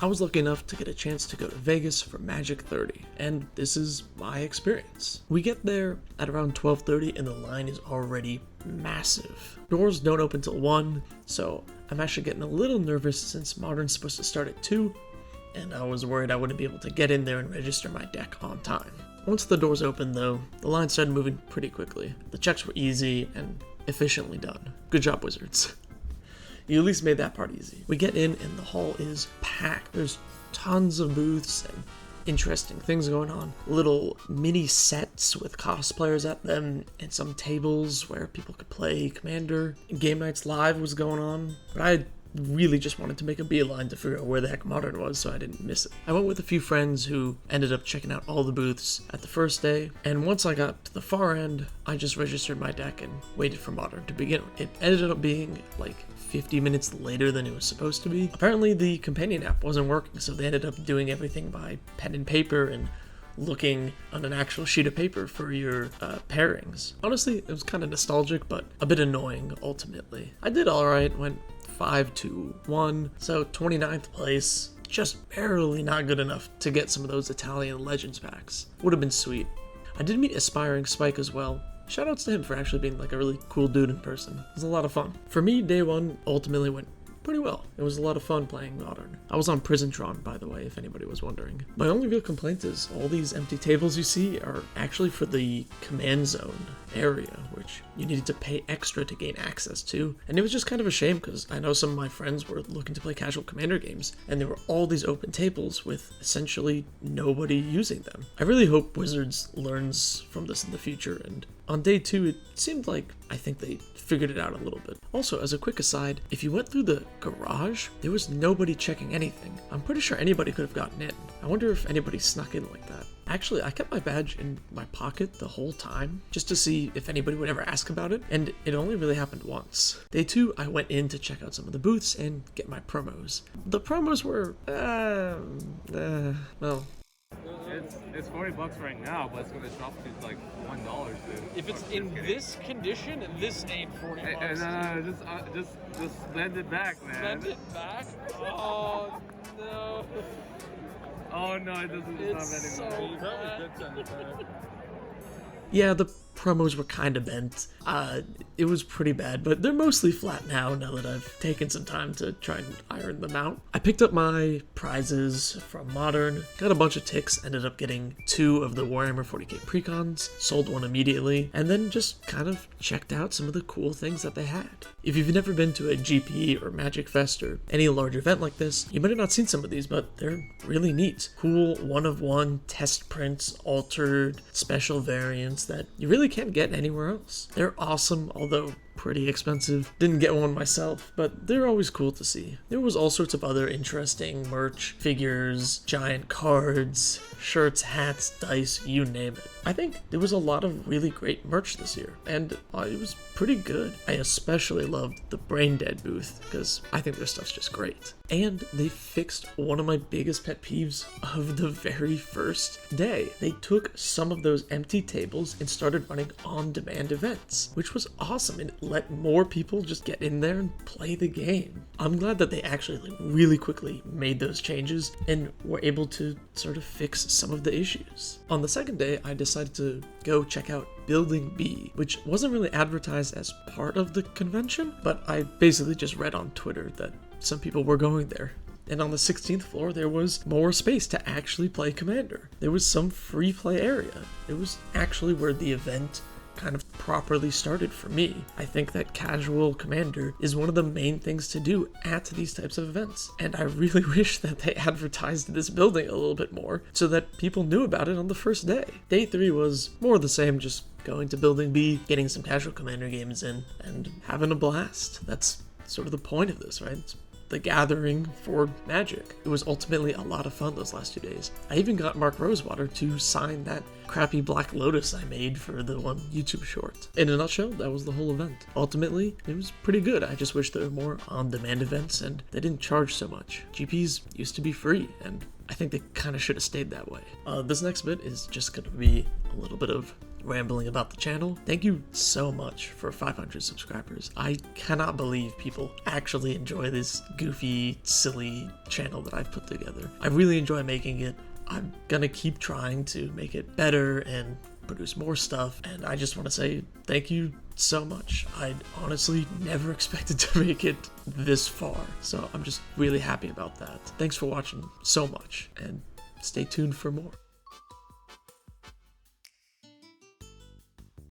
I was lucky enough to get a chance to go to Vegas for Magic 30, and this is my experience. We get there at around 12:30 and the line is already massive. Doors don't open till 1, so I'm actually getting a little nervous since Modern's supposed to start at 2, and I was worried I wouldn't be able to get in there and register my deck on time. Once the doors opened though, the line started moving pretty quickly. The checks were easy and efficiently done. Good job, Wizards. You at least made that part easy. We get in and the hall is packed. There's tons of booths and interesting things going on. Little mini sets with cosplayers at them and some tables where people could play Commander. Game Nights Live was going on, but I really just wanted to make a beeline to figure out where the heck Modern was so I didn't miss it. I went with a few friends who ended up checking out all the booths at the first day, and once I got to the far end, I just registered my deck and waited for Modern to begin. It ended up being like 50 minutes later than it was supposed to be. Apparently the companion app wasn't working, so they ended up doing everything by pen and paper and looking on an actual sheet of paper for your pairings. Honestly, it was kind of nostalgic, but a bit annoying ultimately. I did alright, went 5-1, so 29th place. Just barely not good enough to get some of those Italian Legends packs. Would have been sweet. I did meet Aspiring Spike as well. Shoutouts to him for actually being like a really cool dude in person. It was a lot of fun. For me, day 1 ultimately went pretty well. It was a lot of fun playing Modern. I was on Prisontron, by the way, if anybody was wondering. My only real complaint is all these empty tables you see are actually for the command zone area, which you needed to pay extra to gain access to. And it was just kind of a shame because I know some of my friends were looking to play casual Commander games, and there were all these open tables with essentially nobody using them. I really hope Wizards learns from this in the future, and on day 2, it seemed like I think they figured it out a little bit. Also, as a quick aside, if you went through the garage, there was nobody checking anything. I'm pretty sure anybody could have gotten in. I wonder if anybody snuck in like that. Actually, I kept my badge in my pocket the whole time, just to see if anybody would ever ask about it, and it only really happened once. Day 2, I went in to check out some of the booths and get my promos. The promos were, well... It's $40 right now, but it's gonna drop to like $1 soon. If it's in this condition, this ain't $40. No, just lend it back, man. Lend it back? Oh no. Oh no, it doesn't. It's not so bad. Yeah, the promos were kind of bent. It was pretty bad, but they're mostly flat now that I've taken some time to try and iron them out. I picked up my prizes from Modern, got a bunch of ticks, ended up getting 2 of the Warhammer 40k precons, sold one immediately, and then just kind of checked out some of the cool things that they had. If you've never been to a GP or Magic Fest or any large event like this, you might have not seen some of these, but they're really neat. Cool one-of-one test prints, altered, special variants that you really can't get anywhere else. They're awesome, although pretty expensive. Didn't get one myself, but they're always cool to see. There was all sorts of other interesting merch, figures, giant cards, shirts, hats, dice, you name it. I think there was a lot of really great merch this year, and it was pretty good. I especially loved the Brain Dead booth, because I think their stuff's just great. And they fixed one of my biggest pet peeves of the very first day. They took some of those empty tables and started running on-demand events, which was awesome, and it let more people just get in there and play the game. I'm glad that they actually really quickly made those changes and were able to sort of fix some of the issues. On the second day, I decided to go check out Building B, which wasn't really advertised as part of the convention, but I basically just read on Twitter that some people were going there. And on the 16th floor, there was more space to actually play Commander. There was some free play area. It was actually where the event kind of properly started for me. I think that casual Commander is one of the main things to do at these types of events, and I really wish that they advertised this building a little bit more so that people knew about it on the first day. Day 3 was more of the same, just going to Building B, getting some casual Commander games in, and having a blast. That's sort of the point of this, right? It's the gathering for Magic. It was ultimately a lot of fun those last 2 days. I even got Mark Rosewater to sign that crappy Black Lotus I made for the one YouTube short. In a nutshell, that was the whole event. Ultimately, it was pretty good. I just wish there were more on-demand events and they didn't charge so much. GPs used to be free, and I think they kind of should have stayed that way. This next bit is just going to be a little bit of rambling about the channel. Thank you so much for 500 subscribers. I cannot believe people actually enjoy this goofy, silly channel that I've put together. I really enjoy making it. I'm gonna keep trying to make it better and produce more stuff, and I just want to say thank you so much. I'd honestly never expected to make it this far, so I'm just really happy about that. Thanks for watching so much, and stay tuned for more.